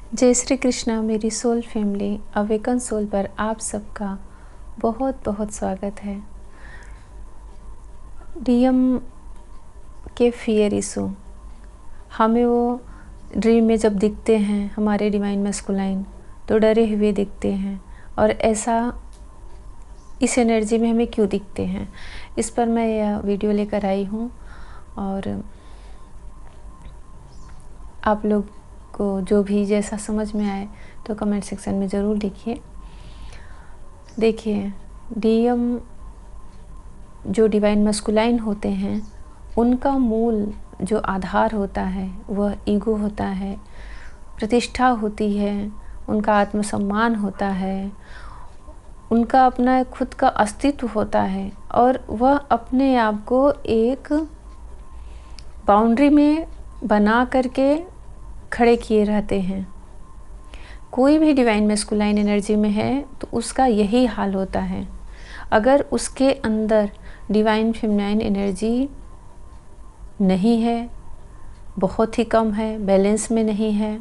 जय श्री कृष्णा। मेरी soul family awaken soul पर आप सबका बहुत बहुत स्वागत है। डीएम के फियर इशू हमें वो ड्रीम में जब दिखते हैं हमारे डिवाइन मैस्कुलाइन तो डरे हुए दिखते हैं, और ऐसा इस एनर्जी में हमें क्यों दिखते हैं, इस पर मैं यह वीडियो लेकर आई हूँ। और आप लोग को जो भी जैसा समझ में आए तो कमेंट सेक्शन में ज़रूर लिखिए। देखिए, डीएम जो डिवाइन मैस्कुलाइन होते हैं उनका मूल जो आधार होता है वह ईगो होता है, प्रतिष्ठा होती है, उनका आत्मसम्मान होता है, उनका अपना खुद का अस्तित्व होता है, और वह अपने आप को एक बाउंड्री में बना करके खड़े किए रहते हैं। कोई भी डिवाइन मैस्कुलाइन एनर्जी में है तो उसका यही हाल होता है। अगर उसके अंदर डिवाइन फेमिनाइन एनर्जी नहीं है, बहुत ही कम है, बैलेंस में नहीं है,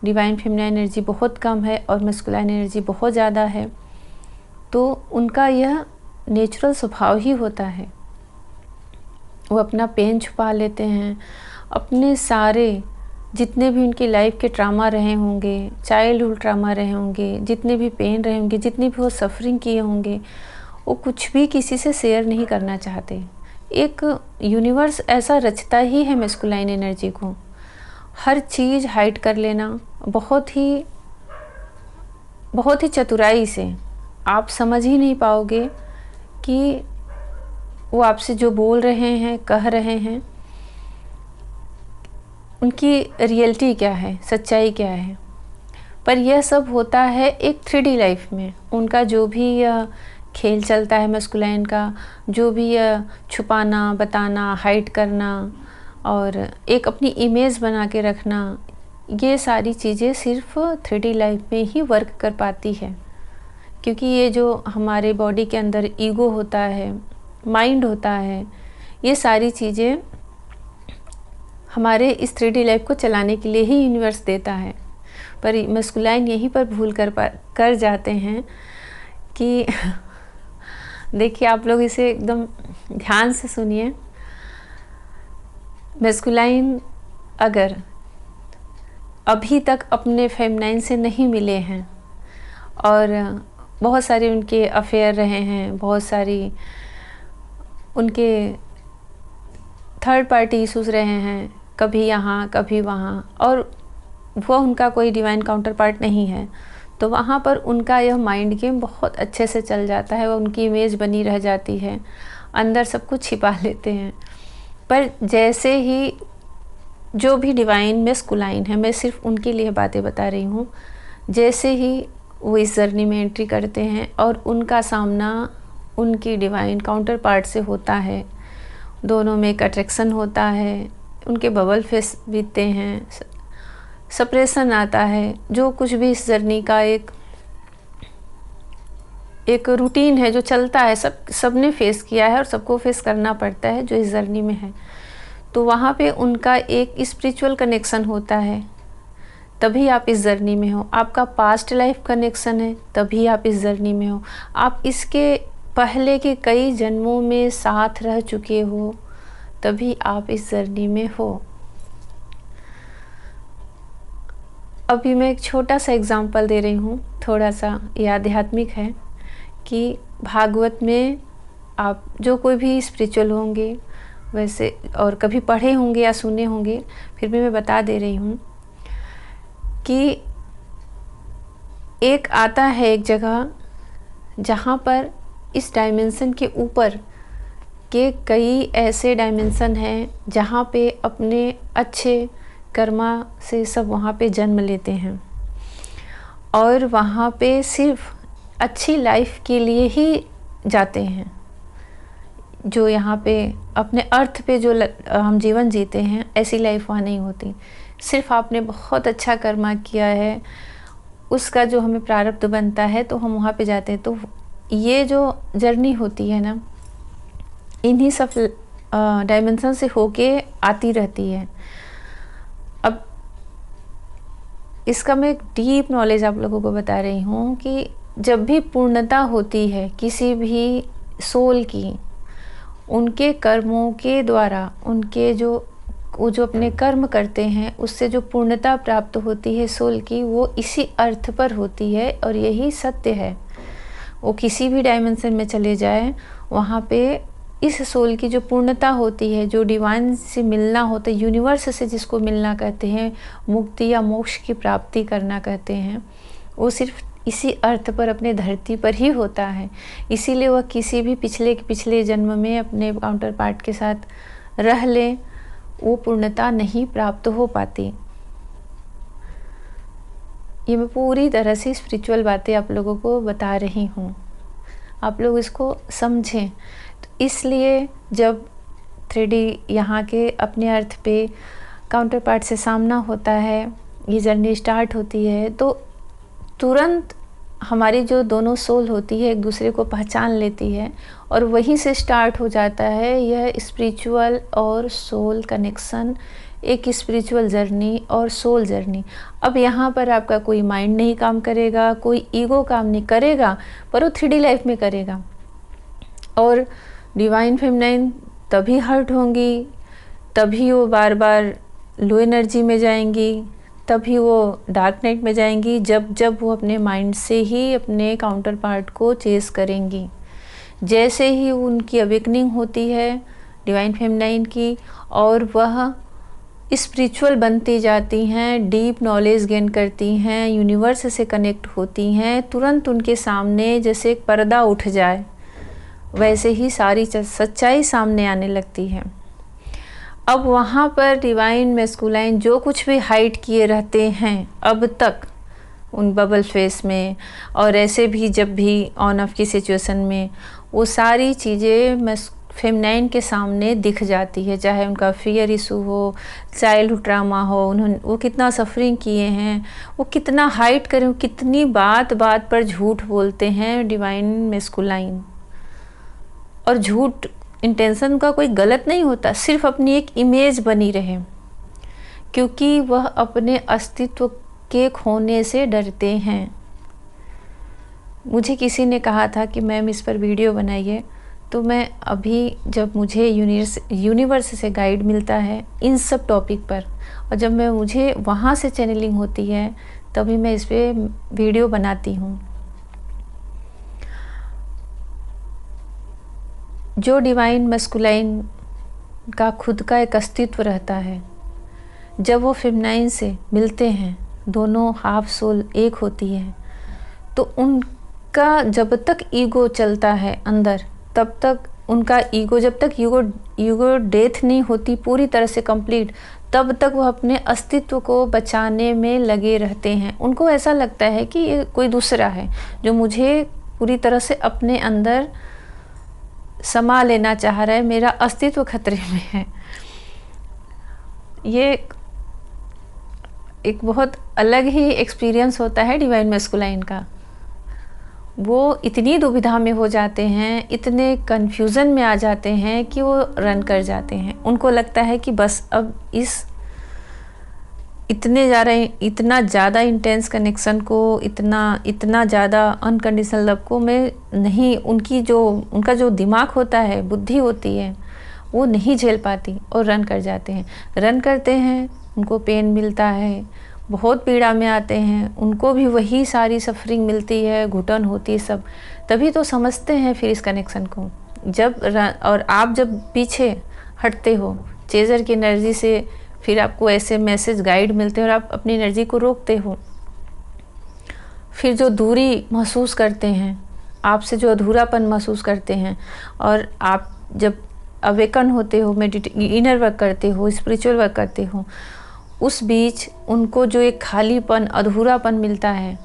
डिवाइन फेमिनाइन एनर्जी बहुत कम है और मैस्कुलाइन एनर्जी बहुत ज़्यादा है, तो उनका यह नेचुरल स्वभाव ही होता है। वो अपना पेन छुपा लेते हैं, अपने सारे जितने भी उनकी लाइफ के ट्रामा रहे होंगे, चाइल्डहुड ट्रामा रहे होंगे, जितने भी पेन रहे होंगे, जितनी भी वो सफरिंग किए होंगे, वो कुछ भी किसी से शेयर नहीं करना चाहते। एक यूनिवर्स ऐसा रचता ही है मैस्कुलाइन एनर्जी को, हर चीज़ हाइड कर लेना बहुत ही चतुराई से। आप समझ ही नहीं पाओगे कि वो आपसे जो बोल रहे हैं, कह रहे हैं, उनकी रियलिटी क्या है, सच्चाई क्या है। पर यह सब होता है एक 3D लाइफ में। उनका जो भी खेल चलता है मैस्कुलाइन का, जो भी छुपाना, बताना, हाइड करना और एक अपनी इमेज बना के रखना, ये सारी चीज़ें सिर्फ 3D लाइफ में ही वर्क कर पाती है। क्योंकि ये जो हमारे बॉडी के अंदर ईगो होता है, माइंड होता है, ये सारी चीज़ें हमारे इस 3D लाइफ को चलाने के लिए ही यूनिवर्स देता है। पर मैस्कुलाइन यहीं पर भूल कर जाते हैं कि देखिए, आप लोग इसे एकदम ध्यान से सुनिए। मैस्कुलाइन अगर अभी तक अपने फेमिनाइन से नहीं मिले हैं और बहुत सारे उनके अफेयर रहे हैं, बहुत सारी उनके थर्ड पार्टी इश्यूज रहे हैं, कभी यहाँ कभी वहाँ, और वो उनका कोई डिवाइन काउंटर पार्ट नहीं है, तो वहाँ पर उनका यह माइंड गेम बहुत अच्छे से चल जाता है। वो उनकी इमेज बनी रह जाती है, अंदर सब कुछ छिपा लेते हैं। पर जैसे ही जो भी डिवाइन मैस्कुलाइन है, मैं सिर्फ उनके लिए बातें बता रही हूँ, जैसे ही वो इस जर्नी में एंट्री करते हैं और उनका सामना उनकी डिवाइन काउंटर पार्ट से होता है, दोनों में एक अट्रैक्शन होता है, उनके बबल फेस बीतते हैं, सेपरेशन आता है, जो कुछ भी इस जर्नी का एक रूटीन है जो चलता है, सबने फेस किया है और सबको फेस करना पड़ता है जो इस जर्नी में है। तो वहाँ पे उनका एक स्पिरिचुअल कनेक्शन होता है, तभी आप इस जर्नी में हो। आपका पास्ट लाइफ कनेक्शन है, तभी आप इस जर्नी में हो। आप इसके पहले के कई जन्मों में साथ रह चुके हो, तभी आप इस जर्नी में हो। अभी मैं एक छोटा सा एग्जांपल दे रही हूँ, थोड़ा सा ये आध्यात्मिक है, कि भागवत में आप जो कोई भी स्पिरिचुअल होंगे वैसे, और कभी पढ़े होंगे या सुने होंगे, फिर भी मैं बता दे रही हूँ कि एक आता है एक जगह जहाँ पर इस डायमेंशन के ऊपर के कई ऐसे डायमेंशन हैं जहाँ पे अपने अच्छे कर्मा से सब वहाँ पे जन्म लेते हैं, और वहाँ पे सिर्फ अच्छी लाइफ के लिए ही जाते हैं। जो यहाँ पे अपने अर्थ पे जो हम जीवन जीते हैं, ऐसी लाइफ वहाँ नहीं होती। सिर्फ आपने बहुत अच्छा कर्मा किया है, उसका जो हमें प्रारब्ध बनता है, तो हम वहाँ पे जाते हैं। तो ये जो जर्नी होती है ना, इन्हीं सब डायमेंशन से होके आती रहती है। अब इसका मैं एक डीप नॉलेज आप लोगों को बता रही हूँ कि जब भी पूर्णता होती है किसी भी सोल की, उनके कर्मों के द्वारा, उनके वो जो अपने कर्म करते हैं उससे जो पूर्णता प्राप्त होती है सोल की, वो इसी अर्थ पर होती है और यही सत्य है। वो किसी भी डायमेंशन में चले जाए, वहाँ पे इस सोल की जो पूर्णता होती है, जो डिवाइन से मिलना होता है, यूनिवर्स से जिसको मिलना कहते हैं, मुक्ति या मोक्ष की प्राप्ति करना कहते हैं, वो सिर्फ इसी अर्थ पर अपने धरती पर ही होता है। इसीलिए वह किसी भी पिछले जन्म में अपने काउंटर पार्ट के साथ रह ले, वो पूर्णता नहीं प्राप्त हो पाती। ये मैं पूरी तरह से स्पिरिचुअल बातें आप लोगों को बता रही हूँ, आप लोग इसको समझें। तो इसलिए जब 3D यहाँ के अपने अर्थ पे काउंटर पार्ट से सामना होता है, ये जर्नी स्टार्ट होती है, तो तुरंत हमारी जो दोनों सोल होती है एक दूसरे को पहचान लेती है और वहीं से स्टार्ट हो जाता है यह स्पिरिचुअल और सोल कनेक्शन, एक स्पिरिचुअल जर्नी और सोल जर्नी। अब यहाँ पर आपका कोई माइंड नहीं काम करेगा, कोई ईगो काम नहीं करेगा, पर वो 3D लाइफ में करेगा। और डिवाइन फेमिनाइन तभी हर्ट होंगी, तभी वो बार बार लो एनर्जी में जाएंगी, तभी वो डार्क नाइट में जाएंगी, जब वो अपने माइंड से ही अपने काउंटर पार्ट को चेस करेंगी। जैसे ही उनकी अवेकनिंग होती है डिवाइन फेमिनाइन की, और वह स्पिरिचुअल बनती जाती हैं, डीप नॉलेज गेन करती हैं, यूनिवर्स से कनेक्ट होती हैं, तुरंत उनके सामने जैसे एक पर्दा उठ जाए, वैसे ही सारी सच्चाई सामने आने लगती है। अब वहाँ पर डिवाइन मैस्कुलाइन जो कुछ भी हाइड किए रहते हैं अब तक उन बबल फेस में, और ऐसे भी जब भी ऑन ऑफ की सिचुएशन में, वो सारी चीज़ें फेमिनाइन के सामने दिख जाती है। चाहे उनका फियर इशू हो, चाइल्डहुड ट्रामा हो, उन्होंने वो कितना सफरिंग किए हैं, वो कितना हाइड करें, वो कितनी बात बात पर झूठ बोलते हैं डिवाइन मैस्कुलाइन। और झूठ इंटेंशन का कोई गलत नहीं होता, सिर्फ अपनी एक इमेज बनी रहे, क्योंकि वह अपने अस्तित्व के खोने से डरते हैं। मुझे किसी ने कहा था कि मैम इस पर वीडियो बनाइए, तो मैं अभी जब मुझे यूनिवर्स से गाइड मिलता है इन सब टॉपिक पर, और जब मुझे वहाँ से चैनलिंग होती है, तभी मैं इस पर वीडियो बनाती हूँ। जो डिवाइन मैस्कुलाइन का खुद का एक अस्तित्व रहता है, जब वो फेमिनाइन से मिलते हैं, दोनों हाफ सोल एक होती है, तो उनका जब तक ईगो चलता है अंदर, तब तक उनका ईगो, जब तक ईगो डेथ नहीं होती पूरी तरह से कंप्लीट, तब तक वो अपने अस्तित्व को बचाने में लगे रहते हैं। उनको ऐसा लगता है कि ये कोई दूसरा है जो मुझे पूरी तरह से अपने अंदर समा लेना चाह रहा है, मेरा अस्तित्व खतरे में है। ये एक बहुत अलग ही एक्सपीरियंस होता है डिवाइन मैस्कुलाइन का। वो इतनी दुविधा में हो जाते हैं, इतने कन्फ्यूज़न में आ जाते हैं कि वो रन कर जाते हैं। उनको लगता है कि बस अब इतना ज़्यादा इंटेंस कनेक्शन को, इतना ज़्यादा अनकंडीशनल लव को मैं नहीं, उनका जो दिमाग होता है, बुद्धि होती है, वो नहीं झेल पाती और रन कर जाते हैं। रन करते हैं, उनको पेन मिलता है, बहुत पीड़ा में आते हैं, उनको भी वही सारी सफरिंग मिलती है, घुटन होती है सब। तभी तो समझते हैं फिर इस कनेक्शन को। और आप जब पीछे हटते हो चेजर की एनर्जी से, फिर आपको ऐसे मैसेज गाइड मिलते हैं और आप अपनी एनर्जी को रोकते हो। फिर जो दूरी महसूस करते हैं, आपसे जो अधूरापन महसूस करते हैं, और आप जब अवेकन होते हो, इनर वर्क करते हो, स्पिरिचुअल वर्क करते हो, उस बीच उनको जो एक खालीपन, अधूरापन मिलता है,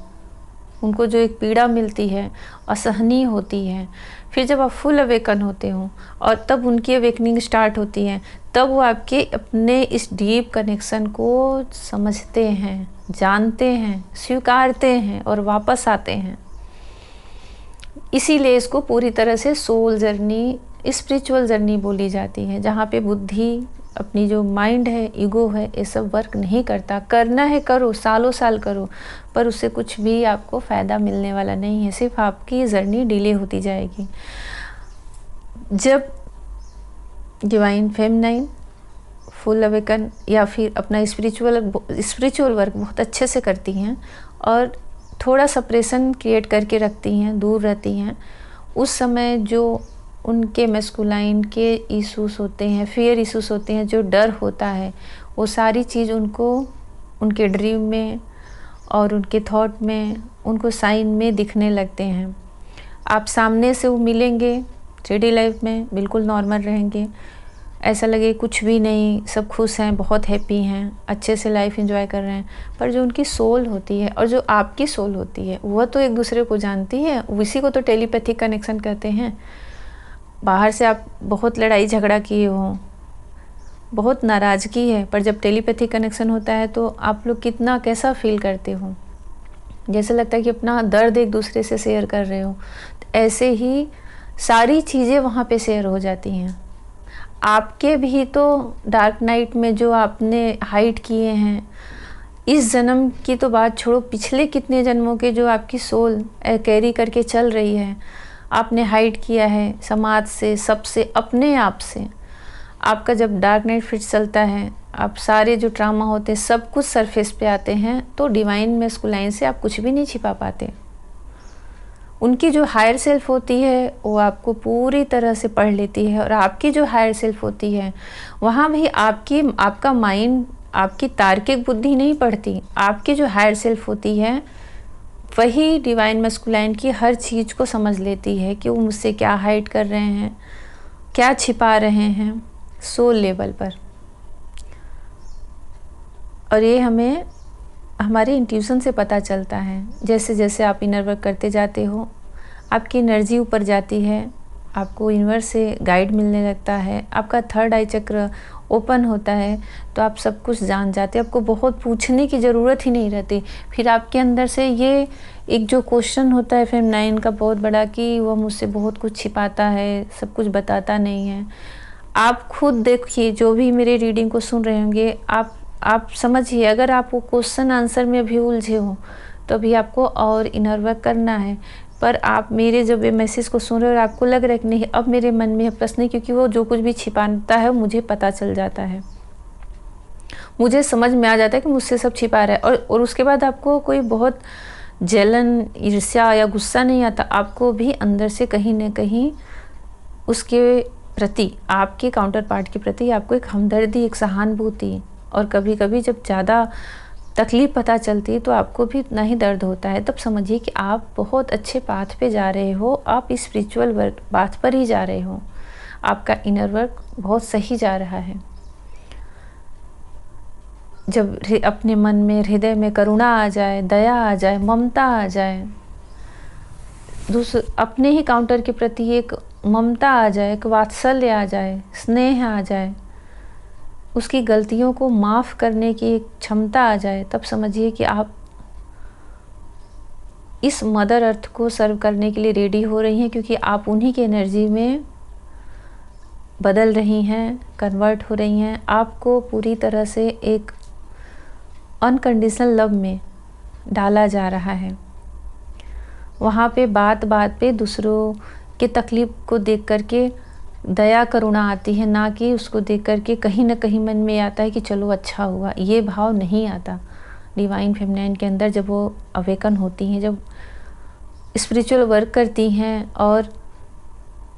उनको जो एक पीड़ा मिलती है, असहनीय होती है। फिर जब आप फुल अवेकन होते हो और तब उनकी अवेकनिंग स्टार्ट होती है, तब वो आपके अपने इस डीप कनेक्शन को समझते हैं, जानते हैं, स्वीकारते हैं और वापस आते हैं। इसीलिए इसको पूरी तरह से सोल जर्नी, स्पिरिचुअल जर्नी बोली जाती है, जहाँ पे बुद्धि अपनी जो माइंड है, ईगो है, ये सब वर्क नहीं करता। करना है करो, सालों साल करो, पर उससे कुछ भी आपको फ़ायदा मिलने वाला नहीं है, सिर्फ आपकी जर्नी डिले होती जाएगी। जब डिवाइन फेमिनाइन फुल अवेकन या फिर अपना स्पिरिचुअल वर्क बहुत अच्छे से करती हैं और थोड़ा सप्रेशन क्रिएट करके रखती हैं, दूर रहती हैं, उस समय जो उनके मैस्कुलाइन के इश्यूज होते हैं, फियर इश्यूज होते हैं, जो डर होता है, वो सारी चीज़ उनको उनके ड्रीम में और उनके थॉट में, उनको साइन में दिखने लगते हैं। आप सामने से वो मिलेंगे 3D लाइफ में, बिल्कुल नॉर्मल रहेंगे, ऐसा लगे कुछ भी नहीं, सब खुश हैं, बहुत हैप्पी हैं, अच्छे से लाइफ एंजॉय कर रहे हैं। पर जो उनकी सोल होती है और जो आपकी सोल होती है, वह तो एक दूसरे को जानती है, उसी को तो टेलीपैथिक कनेक्शन कहते हैं। बाहर से आप बहुत लड़ाई झगड़ा किए हो, बहुत नाराज़गी है, पर जब टेलीपैथिक कनेक्शन होता है तो आप लोग कितना कैसा फील करते हो, जैसे लगता है कि अपना दर्द एक दूसरे से शेयर कर रहे हो। ऐसे ही सारी चीज़ें वहाँ पे शेयर हो जाती हैं। आपके भी तो डार्क नाइट में जो आपने हाइड किए हैं, इस जन्म की तो बात छोड़ो, पिछले कितने जन्मों के जो आपकी सोल कैरी करके चल रही है, आपने हाइड किया है समाज से, सबसे, अपने आप से। आपका जब डार्क नाइट फिट चलता है, आप सारे जो ट्रामा होते हैं सब कुछ सरफेस पे आते हैं, तो डिवाइन मैस्कुलाइन से आप कुछ भी नहीं छिपा पाते। उनकी जो हायर सेल्फ होती है वो आपको पूरी तरह से पढ़ लेती है, और आपकी जो हायर सेल्फ होती है वहाँ भी आपका माइंड, आपकी तार्किक बुद्धि नहीं पढ़ती। आपकी जो हायर सेल्फ होती है वही डिवाइन मैस्कुलाइन की हर चीज़ को समझ लेती है कि वो मुझसे क्या हाइड कर रहे हैं, क्या छिपा रहे हैं सोल लेवल पर। और ये हमें हमारे इंट्यूशन से पता चलता है। जैसे जैसे आप इनर वर्क करते जाते हो, आपकी एनर्जी ऊपर जाती है, आपको यूनिवर्स से गाइड मिलने लगता है, आपका थर्ड आई चक्र ओपन होता है, तो आप सब कुछ जान जाते हैं। आपको बहुत पूछने की ज़रूरत ही नहीं रहती। फिर आपके अंदर से ये एक जो क्वेश्चन होता है फेमिनाइन का बहुत बड़ा, कि वह मुझसे बहुत कुछ छिपाता है, सब कुछ बताता नहीं है। आप खुद देखिए, जो भी मेरे रीडिंग को सुन रहे होंगे, आप समझिए, अगर आप वो क्वेश्चन आंसर में भी उलझे हो तो अभी आपको और इनर वर्क करना है। पर आप मेरे जब ये मैसेज को सुन रहे हो और आपको लग रहा है कि नहीं, अब मेरे मन में है प्रश्न, क्योंकि वो जो कुछ भी छिपाता है मुझे पता चल जाता है, मुझे समझ में आ जाता है कि मुझसे सब छिपा रहा है। और उसके बाद आपको कोई बहुत जलन, ईर्ष्या या गुस्सा नहीं आता। आपको भी अंदर से कहीं ना कहीं उसके प्रति, आपके काउंटर पार्ट के प्रति आपको एक हमदर्दी, एक सहानुभूति, और कभी कभी जब ज़्यादा तकलीफ़ पता चलती है तो आपको भी इतना ही दर्द होता है। तब समझिए कि आप बहुत अच्छे पाथ पे जा रहे हो, आप इस स्पिरिचुअल वर्क पाथ पर ही जा रहे हो, आपका इनर वर्क बहुत सही जा रहा है। जब अपने मन में, हृदय में करुणा आ जाए, दया आ जाए, ममता आ जाए, अपने ही काउंटर के प्रति एक ममता आ जाए, एक वात्सल्य आ जाए, स्नेह आ जाए, उसकी गलतियों को माफ़ करने की एक क्षमता आ जाए, तब समझिए कि आप इस मदर अर्थ को सर्व करने के लिए रेडी हो रही हैं, क्योंकि आप उन्हीं की एनर्जी में बदल रही हैं, कन्वर्ट हो रही हैं। आपको पूरी तरह से एक अनकंडीशनल लव में डाला जा रहा है। वहाँ पे बात बात पे दूसरों के तकलीफ़ को देख करके दया करुणा आती है, ना कि उसको देख करके कहीं ना कहीं मन में आता है कि चलो अच्छा हुआ। ये भाव नहीं आता डिवाइन फेमिनाइन के अंदर। जब वो अवेकन होती हैं, जब स्पिरिचुअल वर्क करती हैं, और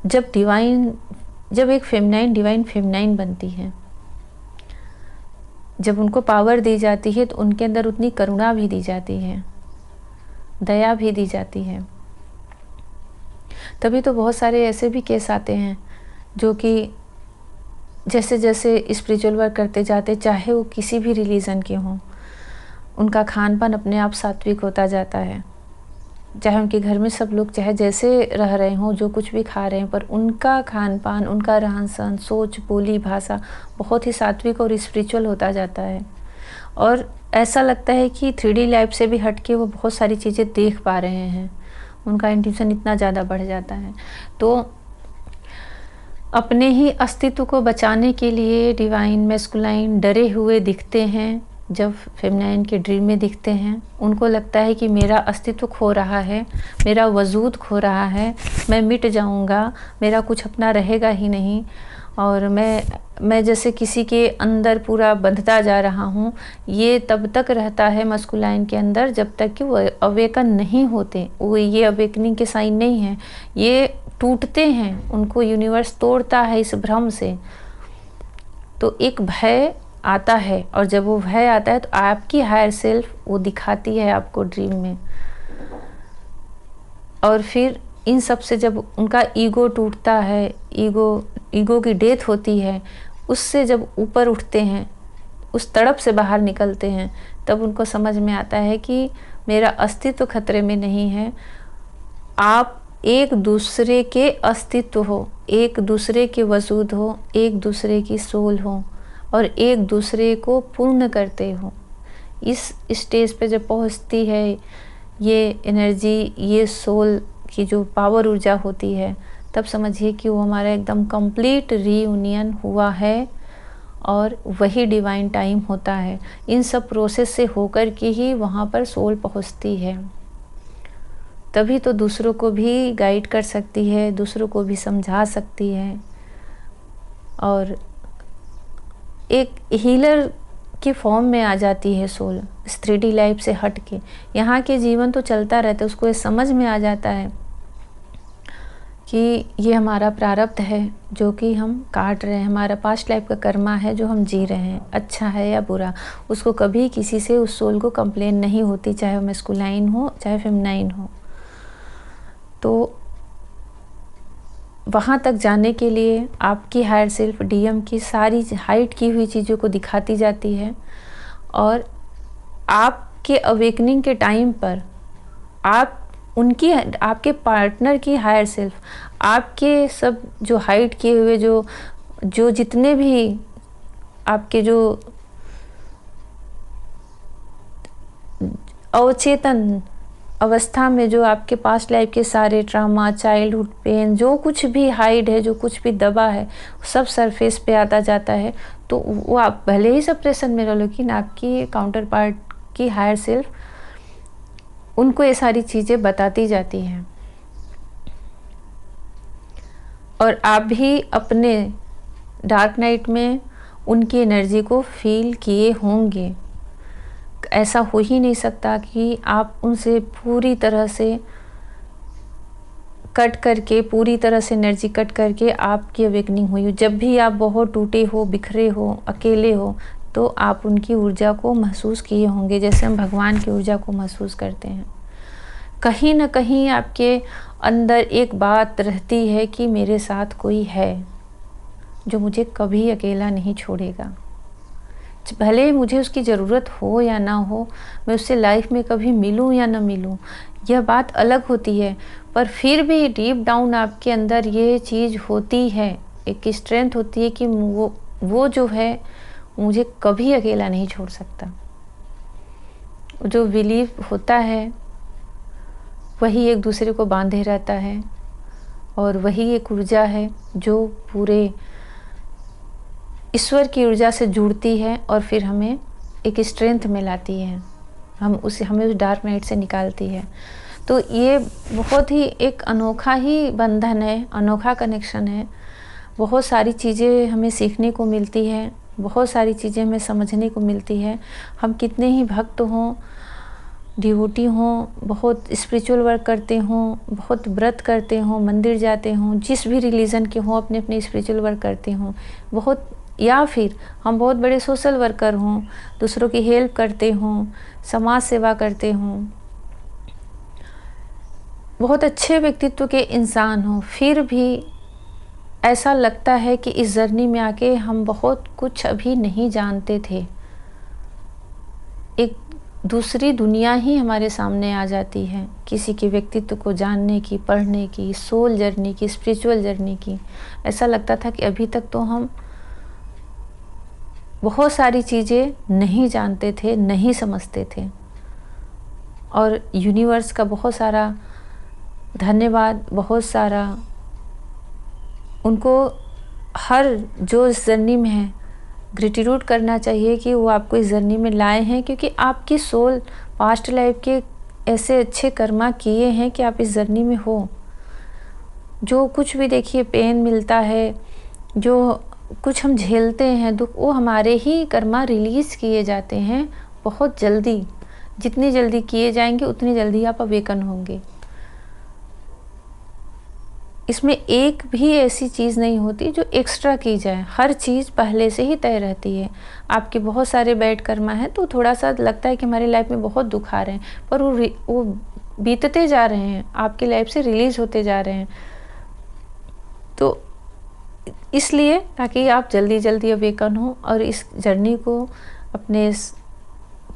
जब एक फेमिनाइन डिवाइन फेमिनाइन बनती है, जब उनको पावर दी जाती है, तो उनके अंदर उतनी करुणा भी दी जाती है, दया भी दी जाती है। तभी तो बहुत सारे ऐसे भी केस आते हैं जो कि जैसे जैसे स्पिरिचुअल वर्क करते जाते, चाहे वो किसी भी रिलीजन के हों, उनका खान पान अपने आप सात्विक होता जाता है। चाहे उनके घर में सब लोग चाहे जैसे रह रहे हों, जो कुछ भी खा रहे हैं, पर उनका खान पान, उनका रहन सहन, सोच, बोली, भाषा बहुत ही सात्विक और स्पिरिचुअल होता जाता है। और ऐसा लगता है कि 3D लाइफ से भी हटके वो बहुत सारी चीज़ें देख पा रहे हैं, उनका इंट्यूशन इतना ज़्यादा बढ़ जाता है। तो अपने ही अस्तित्व को बचाने के लिए डिवाइन मैस्कुलाइन डरे हुए दिखते हैं। जब फेमिनाइन के ड्रीम में दिखते हैं, उनको लगता है कि मेरा अस्तित्व खो रहा है, मेरा वजूद खो रहा है, मैं मिट जाऊंगा, मेरा कुछ अपना रहेगा ही नहीं, और मैं जैसे किसी के अंदर पूरा बंधता जा रहा हूँ। ये तब तक रहता है मस्कुलाइन के अंदर जब तक कि वो अवेकन नहीं होते। वो ये अवेकनिंग के साइन नहीं है, ये टूटते हैं, उनको यूनिवर्स तोड़ता है इस भ्रम से। तो एक भय आता है, और जब वो भय आता है तो आपकी हायर सेल्फ वो दिखाती है आपको ड्रीम में। और फिर इन सब से जब उनका ईगो टूटता है, ईगो की डेथ होती है, उससे जब ऊपर उठते हैं, उस तड़प से बाहर निकलते हैं, तब उनको समझ में आता है कि मेरा अस्तित्व खतरे में नहीं है। आप एक दूसरे के अस्तित्व हो, एक दूसरे के वजूद हो, एक दूसरे की सोल हो, और एक दूसरे को पूर्ण करते हो। इस स्टेज पे जब पहुंचती है ये एनर्जी, ये सोल की जो पावर ऊर्जा होती है, तब समझिए कि वो हमारा एकदम कंप्लीट रीयूनियन हुआ है, और वही डिवाइन टाइम होता है। इन सब प्रोसेस से होकर के ही वहाँ पर सोल पहुँचती है, तभी तो दूसरों को भी गाइड कर सकती है, दूसरों को भी समझा सकती है, और एक हीलर के फॉर्म में आ जाती है सोल, इस 3D लाइफ से हट के। यहाँ के जीवन तो चलता रहता है, उसको ये समझ में आ जाता है कि ये हमारा प्रारब्ध है जो कि हम काट रहे हैं, हमारा पास्ट लाइफ का कर्मा है जो हम जी रहे हैं, अच्छा है या बुरा। उसको कभी किसी से, उस सोल को कंप्लेन नहीं होती, चाहे वो मैस्कुलाइन हो चाहे फेमिनाइन हो। तो वहाँ तक जाने के लिए आपकी हायर सेल्फ डीएम की सारी हाइड की हुई चीज़ों को दिखाती जाती है, और आपके अवेकनिंग के टाइम पर आप उनकी, आपके पार्टनर की हायर सेल्फ, आपके सब जो हाइड किए हुए जो जितने भी आपके जो अवचेतन अवस्था में जो आपके पास्ट लाइफ के सारे ट्रामा, चाइल्डहुड पेन, जो कुछ भी हाइड है, जो कुछ भी दबा है, सब सरफेस पे आता जाता है। तो वो आप भले ही सप्रेशन में रहो, लेकिन आपकी काउंटर पार्ट की हायर सेल्फ उनको ये सारी चीज़ें बताती जाती हैं, और आप भी अपने डार्क नाइट में उनकी एनर्जी को फील किए होंगे। ऐसा हो ही नहीं सकता कि आप उनसे पूरी तरह से कट करके, पूरी तरह से एनर्जी कट करके आपकी अवेकनिंग हुई हो। जब भी आप बहुत टूटे हो, बिखरे हो, अकेले हो, तो आप उनकी ऊर्जा को महसूस किए होंगे, जैसे हम भगवान की ऊर्जा को महसूस करते हैं। कहीं ना कहीं आपके अंदर एक बात रहती है कि मेरे साथ कोई है जो मुझे कभी अकेला नहीं छोड़ेगा। भले ही मुझे उसकी ज़रूरत हो या ना हो, मैं उससे लाइफ में कभी मिलूं या ना मिलूं, यह बात अलग होती है, पर फिर भी डीप डाउन आपके अंदर ये चीज़ होती है, एक स्ट्रेंथ होती है कि वो जो है मुझे कभी अकेला नहीं छोड़ सकता। जो बिलीव होता है वही एक दूसरे को बांधे रहता है, और वही एक ऊर्जा है जो पूरे ईश्वर की ऊर्जा से जुड़ती है, और फिर हमें एक स्ट्रेंथ में लाती है, हमें उस डार्क नाइट से निकालती है। तो ये बहुत ही एक अनोखा ही बंधन है, अनोखा कनेक्शन है। बहुत सारी चीज़ें हमें सीखने को मिलती है, बहुत सारी चीज़ें हमें समझने को मिलती है। हम कितने ही भक्त हों, डिवोटी हों, बहुत स्पिरिचुअल वर्क करते हों, बहुत व्रत करते हों, मंदिर जाते हों, जिस भी रिलीजन के हों, अपने अपने स्पिरिचुअल वर्क करते हों, बहुत, या फिर हम बहुत बड़े सोशल वर्कर हों, दूसरों की हेल्प करते हों, समाज सेवा करते हों, बहुत अच्छे व्यक्तित्व के इंसान हों, फिर भी ऐसा लगता है कि इस जर्नी में आके हम बहुत कुछ अभी नहीं जानते थे। एक दूसरी दुनिया ही हमारे सामने आ जाती है किसी के व्यक्तित्व को जानने की, पढ़ने की, सोल जर्नी की, स्पिरिचुअल जर्नी की। ऐसा लगता था कि अभी तक तो हम बहुत सारी चीज़ें नहीं जानते थे, नहीं समझते थे, और यूनिवर्स का बहुत सारा धन्यवाद, बहुत सारा उनको हर जो इस जर्नी में है ग्रेटिट्यूड करना चाहिए कि वो आपको इस जर्नी में लाए हैं, क्योंकि आपकी सोल पास्ट लाइफ के ऐसे अच्छे कर्मा किए हैं कि आप इस जर्नी में हो। जो कुछ भी देखिए पेन मिलता है, जो कुछ हम झेलते हैं दुख, वो हमारे ही कर्मा रिलीज़ किए जाते हैं बहुत जल्दी। जितनी जल्दी किए जाएंगे उतनी जल्दी आप अवेकन होंगे। इसमें एक भी ऐसी चीज़ नहीं होती जो एक्स्ट्रा की जाए, हर चीज़ पहले से ही तय रहती है। आपके बहुत सारे बैड कर्मा हैं तो थोड़ा सा लगता है कि हमारी लाइफ में बहुत दुख आ रहे हैं, पर वो बीतते जा रहे हैं, आपकी लाइफ से रिलीज़ होते जा रहे हैं। तो इसलिए ताकि आप जल्दी जल्दी अवेकन हो और इस जर्नी को, अपने इस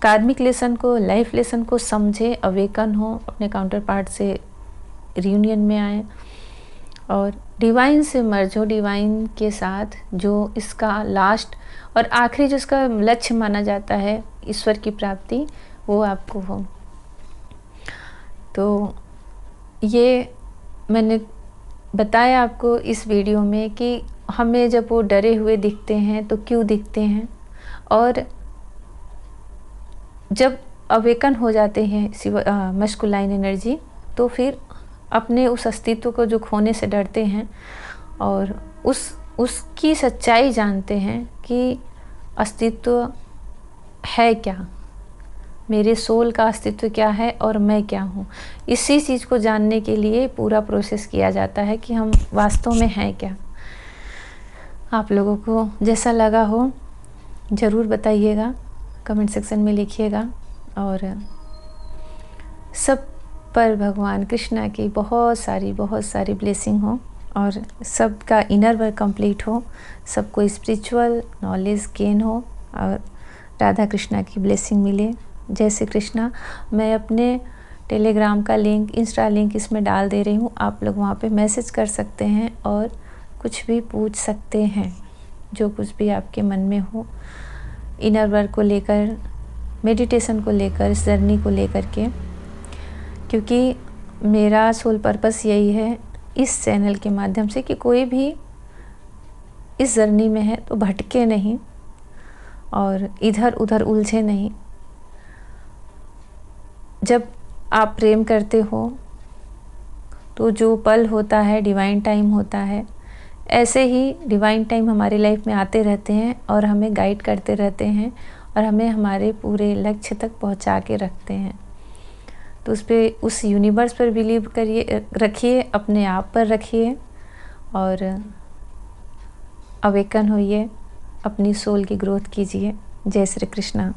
कार्मिक लेसन को, लाइफ लेसन को समझे, अवेकन हो, अपने काउंटर पार्ट से रियूनियन में आए और डिवाइन से मर्ज हो, डिवाइन के साथ। जो इसका लास्ट और आखिरी जो इसका लक्ष्य माना जाता है ईश्वर की प्राप्ति, वो आपको हो। तो ये मैंने बताया आपको इस वीडियो में कि हमें जब वो डरे हुए दिखते हैं तो क्यों दिखते हैं, और जब अवेकन हो जाते हैं मस्कुलाइन एनर्जी, तो फिर अपने उस अस्तित्व को जो खोने से डरते हैं और उसकी सच्चाई जानते हैं कि अस्तित्व है क्या, मेरे सोल का अस्तित्व क्या है और मैं क्या हूँ। इसी चीज़ को जानने के लिए पूरा प्रोसेस किया जाता है कि हम वास्तव में हैं क्या। आप लोगों को जैसा लगा हो ज़रूर बताइएगा, कमेंट सेक्शन में लिखिएगा। और सब पर भगवान कृष्णा की बहुत सारी ब्लेसिंग हो और सबका इनर वर्क कंप्लीट हो, सबको स्पिरिचुअल नॉलेज गेन हो और राधा कृष्णा की ब्लेसिंग मिले। जय श्री कृष्णा। मैं अपने टेलीग्राम का लिंक, इंस्टा लिंक इसमें डाल दे रही हूँ, आप लोग वहाँ पे मैसेज कर सकते हैं और कुछ भी पूछ सकते हैं, जो कुछ भी आपके मन में हो, इनर वर्क को लेकर, मेडिटेशन को लेकर, इस जर्नी को लेकर के। क्योंकि मेरा सोल पर्पस यही है इस चैनल के माध्यम से कि कोई भी इस जर्नी में है तो भटके नहीं और इधर उधर उलझे नहीं। जब आप प्रेम करते हो तो जो पल होता है डिवाइन टाइम होता है, ऐसे ही डिवाइन टाइम हमारी लाइफ में आते रहते हैं और हमें गाइड करते रहते हैं और हमें हमारे पूरे लक्ष्य तक पहुंचा के रखते हैं। तो उस यूनिवर्स पर बिलीव करिए, रखिए, अपने आप पर रखिए और अवेकन होइए, अपनी सोल की ग्रोथ कीजिए। जय श्री कृष्णा।